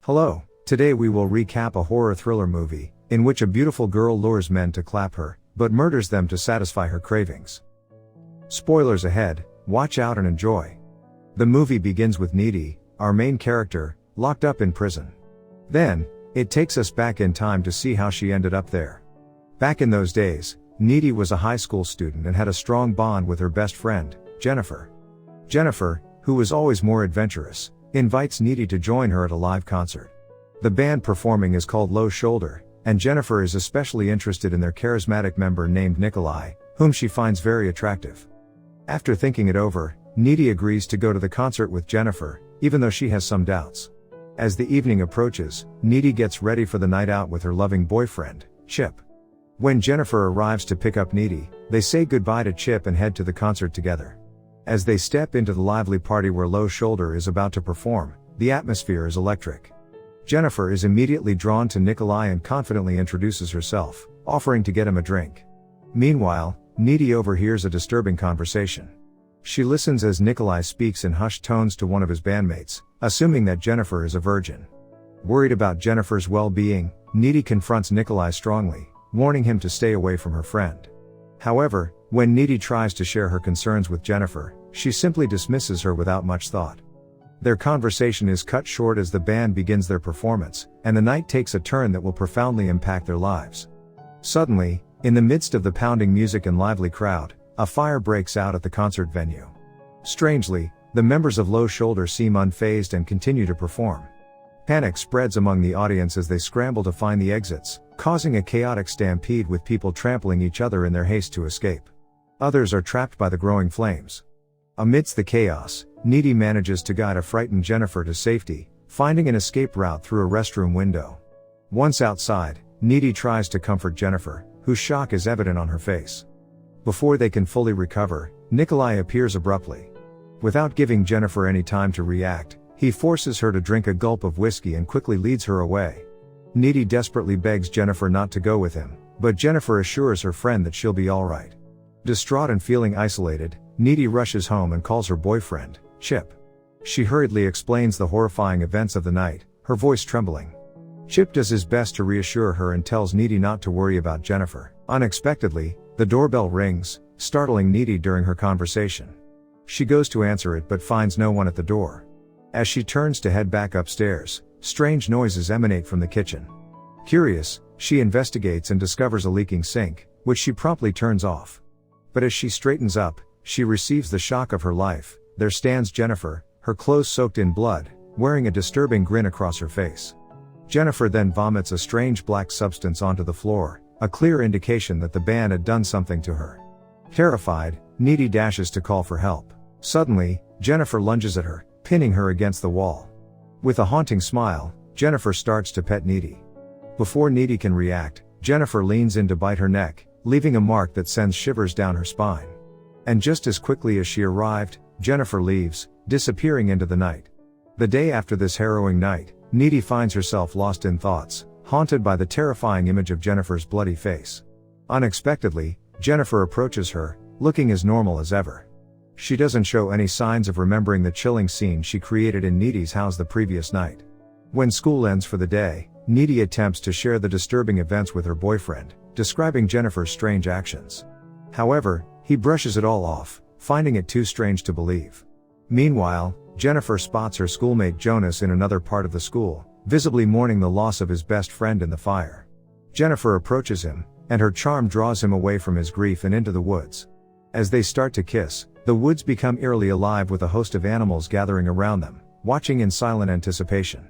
Hello, today we will recap a horror thriller movie, in which a beautiful girl lures men to clap her, but murders them to satisfy her cravings. Spoilers ahead, watch out and enjoy. The movie begins with Needy, our main character, locked up in prison. Then, it takes us back in time to see how she ended up there. Back in those days, Needy was a high school student and had a strong bond with her best friend, Jennifer. Jennifer, who was always more adventurous, invites Needy to join her at a live concert. The band performing is called Low Shoulder, and Jennifer is especially interested in their charismatic member named Nikolai, whom she finds very attractive. After thinking it over, Needy agrees to go to the concert with Jennifer, even though she has some doubts. As the evening approaches, Needy gets ready for the night out with her loving boyfriend, Chip. When Jennifer arrives to pick up Needy, they say goodbye to Chip and head to the concert together. As they step into the lively party where Low Shoulder is about to perform, the atmosphere is electric. Jennifer is immediately drawn to Nikolai and confidently introduces herself, offering to get him a drink. Meanwhile, Needy overhears a disturbing conversation. She listens as Nikolai speaks in hushed tones to one of his bandmates, assuming that Jennifer is a virgin. Worried about Jennifer's well-being, Needy confronts Nikolai strongly, warning him to stay away from her friend. However, when Needy tries to share her concerns with Jennifer, she simply dismisses her without much thought. Their conversation is cut short as the band begins their performance, and the night takes a turn that will profoundly impact their lives. Suddenly, in the midst of the pounding music and lively crowd, a fire breaks out at the concert venue. Strangely, the members of Low Shoulder seem unfazed and continue to perform. Panic spreads among the audience as they scramble to find the exits, causing a chaotic stampede with people trampling each other in their haste to escape. Others are trapped by the growing flames. Amidst the chaos, Needy manages to guide a frightened Jennifer to safety, finding an escape route through a restroom window. Once outside, Needy tries to comfort Jennifer, whose shock is evident on her face. Before they can fully recover, Nikolai appears abruptly. Without giving Jennifer any time to react, he forces her to drink a gulp of whiskey and quickly leads her away. Needy desperately begs Jennifer not to go with him, but Jennifer assures her friend that she'll be alright. Distraught and feeling isolated, Needy rushes home and calls her boyfriend, Chip. She hurriedly explains the horrifying events of the night, her voice trembling. Chip does his best to reassure her and tells Needy not to worry about Jennifer. Unexpectedly, the doorbell rings, startling Needy during her conversation. She goes to answer it but finds no one at the door. As she turns to head back upstairs, strange noises emanate from the kitchen. Curious, she investigates and discovers a leaking sink, which she promptly turns off. But as she straightens up, she receives the shock of her life. There stands Jennifer, her clothes soaked in blood, wearing a disturbing grin across her face. Jennifer then vomits a strange black substance onto the floor, a clear indication that the band had done something to her. Terrified, Needy dashes to call for help. Suddenly, Jennifer lunges at her, pinning her against the wall. With a haunting smile, Jennifer starts to pet Needy. Before Needy can react, Jennifer leans in to bite her neck, leaving a mark that sends shivers down her spine. And just as quickly as she arrived, Jennifer leaves, disappearing into the night. The day after this harrowing night, Needy finds herself lost in thoughts, haunted by the terrifying image of Jennifer's bloody face. Unexpectedly, Jennifer approaches her, looking as normal as ever. She doesn't show any signs of remembering the chilling scene she created in Needy's house the previous night. When school ends for the day, Needy attempts to share the disturbing events with her boyfriend, describing Jennifer's strange actions. However, he brushes it all off, finding it too strange to believe. Meanwhile, Jennifer spots her schoolmate Jonas in another part of the school, visibly mourning the loss of his best friend in the fire. Jennifer approaches him, and her charm draws him away from his grief and into the woods. As they start to kiss, the woods become eerily alive with a host of animals gathering around them, watching in silent anticipation.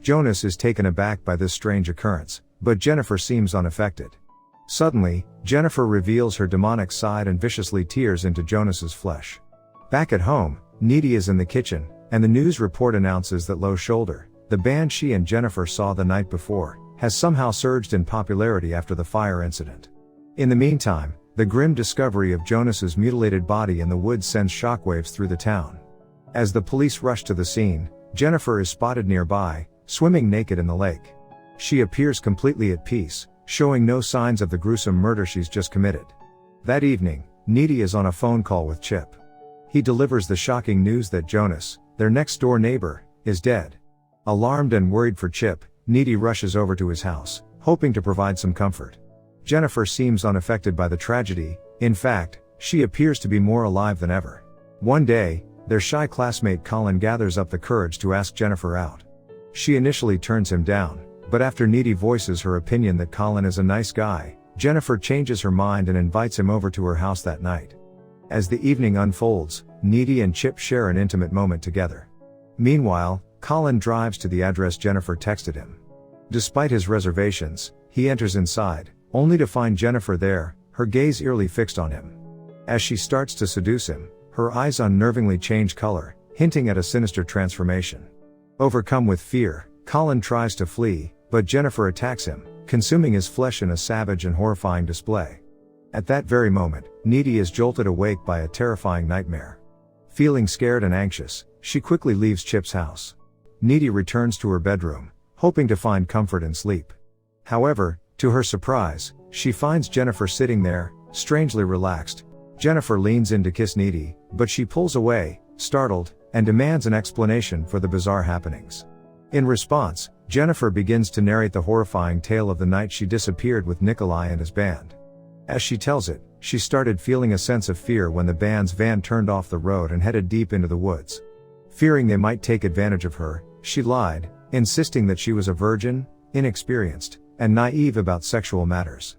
Jonas is taken aback by this strange occurrence, but Jennifer seems unaffected. Suddenly, Jennifer reveals her demonic side and viciously tears into Jonas's flesh. Back at home, Needy is in the kitchen, and the news report announces that Low Shoulder, the band she and Jennifer saw the night before, has somehow surged in popularity after the fire incident. In the meantime, the grim discovery of Jonas's mutilated body in the woods sends shockwaves through the town. As the police rush to the scene, Jennifer is spotted nearby, swimming naked in the lake. She appears completely at peace, showing no signs of the gruesome murder she's just committed. That evening, Needy is on a phone call with Chip. He delivers the shocking news that Jonas, their next-door neighbor, is dead. Alarmed and worried for Chip, Needy rushes over to his house, hoping to provide some comfort. Jennifer seems unaffected by the tragedy. In fact, she appears to be more alive than ever. One day, their shy classmate Colin gathers up the courage to ask Jennifer out. She initially turns him down, but after Needy voices her opinion that Colin is a nice guy, Jennifer changes her mind and invites him over to her house that night. As the evening unfolds, Needy and Chip share an intimate moment together. Meanwhile, Colin drives to the address Jennifer texted him. Despite his reservations, he enters inside, only to find Jennifer there, her gaze eerily fixed on him. As she starts to seduce him, her eyes unnervingly change color, hinting at a sinister transformation. Overcome with fear, Colin tries to flee, but Jennifer attacks him, consuming his flesh in a savage and horrifying display. At that very moment, Needy is jolted awake by a terrifying nightmare. Feeling scared and anxious, she quickly leaves Chip's house. Needy returns to her bedroom, hoping to find comfort in sleep. However, to her surprise, she finds Jennifer sitting there, strangely relaxed. Jennifer leans in to kiss Needy, but she pulls away, startled, and demands an explanation for the bizarre happenings. In response, Jennifer begins to narrate the horrifying tale of the night she disappeared with Nikolai and his band. As she tells it, she started feeling a sense of fear when the band's van turned off the road and headed deep into the woods. Fearing they might take advantage of her, she lied, insisting that she was a virgin, inexperienced, and naive about sexual matters.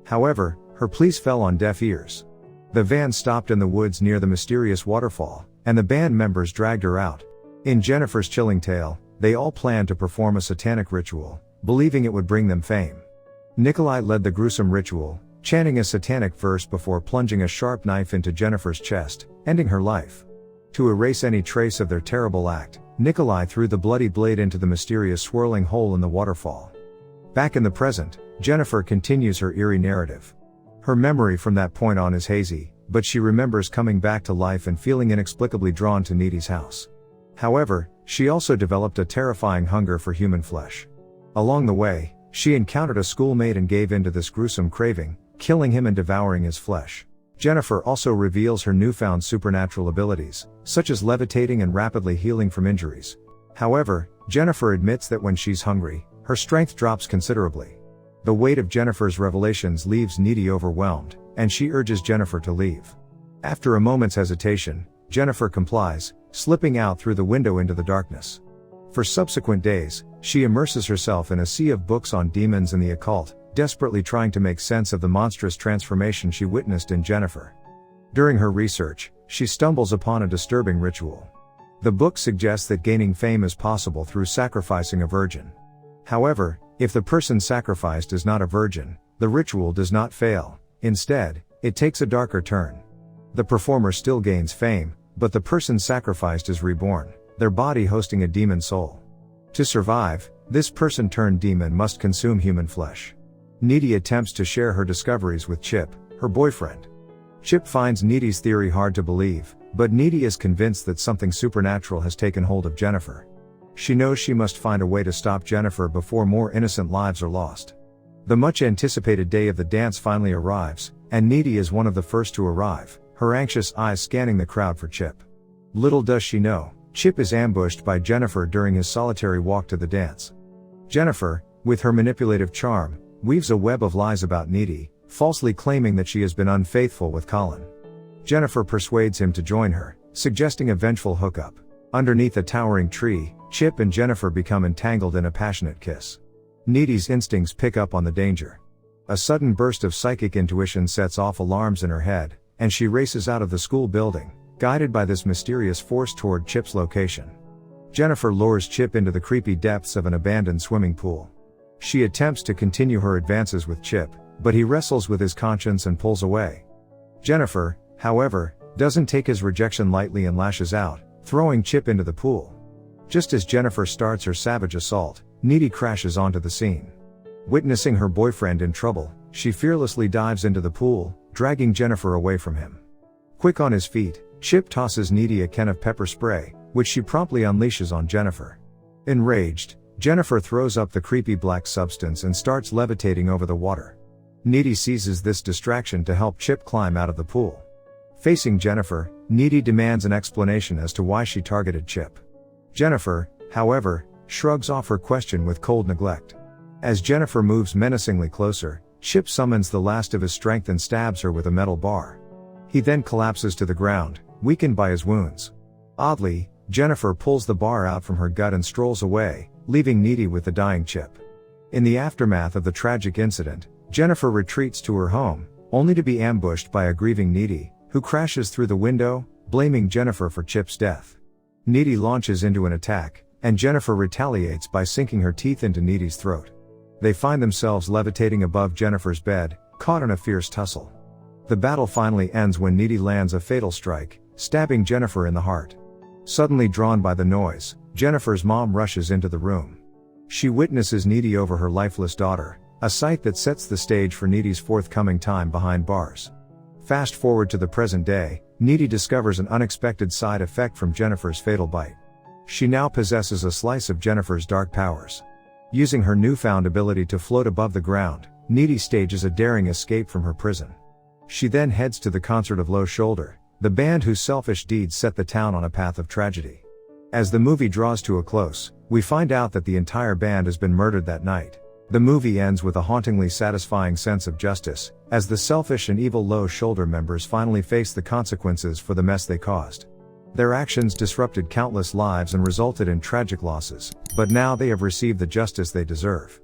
However, her pleas fell on deaf ears. The van stopped in the woods near the mysterious waterfall, and the band members dragged her out. In Jennifer's chilling tale, they all planned to perform a satanic ritual, believing it would bring them fame. Nikolai led the gruesome ritual, chanting a satanic verse before plunging a sharp knife into Jennifer's chest, ending her life. To erase any trace of their terrible act, Nikolai threw the bloody blade into the mysterious swirling hole in the waterfall. Back in the present, Jennifer continues her eerie narrative. Her memory from that point on is hazy, but she remembers coming back to life and feeling inexplicably drawn to Needy's house. However, she also developed a terrifying hunger for human flesh. Along the way, she encountered a schoolmate and gave in to this gruesome craving, killing him and devouring his flesh. Jennifer also reveals her newfound supernatural abilities, such as levitating and rapidly healing from injuries. However, Jennifer admits that when she's hungry, her strength drops considerably. The weight of Jennifer's revelations leaves Needy overwhelmed, and she urges Jennifer to leave. After a moment's hesitation, Jennifer complies, slipping out through the window into the darkness. For subsequent days, she immerses herself in a sea of books on demons and the occult, desperately trying to make sense of the monstrous transformation she witnessed in Jennifer. During her research, she stumbles upon a disturbing ritual. The book suggests that gaining fame is possible through sacrificing a virgin. However, if the person sacrificed is not a virgin, the ritual does not fail. Instead, it takes a darker turn. The performer still gains fame, but the person sacrificed is reborn, their body hosting a demon soul. To survive, this person-turned-demon must consume human flesh. Needy attempts to share her discoveries with Chip, her boyfriend. Chip finds Needy's theory hard to believe, but Needy is convinced that something supernatural has taken hold of Jennifer. She knows she must find a way to stop Jennifer before more innocent lives are lost. The much-anticipated day of the dance finally arrives, and Needy is one of the first to arrive, her anxious eyes scanning the crowd for Chip. Little does she know, Chip is ambushed by Jennifer during his solitary walk to the dance. Jennifer, with her manipulative charm, weaves a web of lies about Needy, falsely claiming that she has been unfaithful with Colin. Jennifer persuades him to join her, suggesting a vengeful hookup. Underneath a towering tree, Chip and Jennifer become entangled in a passionate kiss. Needy's instincts pick up on the danger. A sudden burst of psychic intuition sets off alarms in her head, and she races out of the school building, guided by this mysterious force toward Chip's location. Jennifer lures Chip into the creepy depths of an abandoned swimming pool. She attempts to continue her advances with Chip, but he wrestles with his conscience and pulls away. Jennifer, however, doesn't take his rejection lightly and lashes out, throwing Chip into the pool. Just as Jennifer starts her savage assault, Needy crashes onto the scene. Witnessing her boyfriend in trouble, she fearlessly dives into the pool, dragging Jennifer away from him. Quick on his feet, Chip tosses Needy a can of pepper spray, which she promptly unleashes on Jennifer. Enraged, Jennifer throws up the creepy black substance and starts levitating over the water. Needy seizes this distraction to help Chip climb out of the pool. Facing Jennifer, Needy demands an explanation as to why she targeted Chip. Jennifer, however, shrugs off her question with cold neglect. As Jennifer moves menacingly closer, Chip summons the last of his strength and stabs her with a metal bar. He then collapses to the ground, weakened by his wounds. Oddly, Jennifer pulls the bar out from her gut and strolls away, leaving Needy with the dying Chip. In the aftermath of the tragic incident, Jennifer retreats to her home, only to be ambushed by a grieving Needy, who crashes through the window, blaming Jennifer for Chip's death. Needy launches into an attack, and Jennifer retaliates by sinking her teeth into Needy's throat. They find themselves levitating above Jennifer's bed, caught in a fierce tussle. The battle finally ends when Needy lands a fatal strike, stabbing Jennifer in the heart. Suddenly drawn by the noise, Jennifer's mom rushes into the room. She witnesses Needy over her lifeless daughter, a sight that sets the stage for Needy's forthcoming time behind bars. Fast forward to the present day, Needy discovers an unexpected side effect from Jennifer's fatal bite. She now possesses a slice of Jennifer's dark powers. Using her newfound ability to float above the ground, Needy stages a daring escape from her prison. She then heads to the concert of Low Shoulder, the band whose selfish deeds set the town on a path of tragedy. As the movie draws to a close, we find out that the entire band has been murdered that night. The movie ends with a hauntingly satisfying sense of justice, as the selfish and evil Low Shoulder members finally face the consequences for the mess they caused. Their actions disrupted countless lives and resulted in tragic losses, but now they have received the justice they deserve.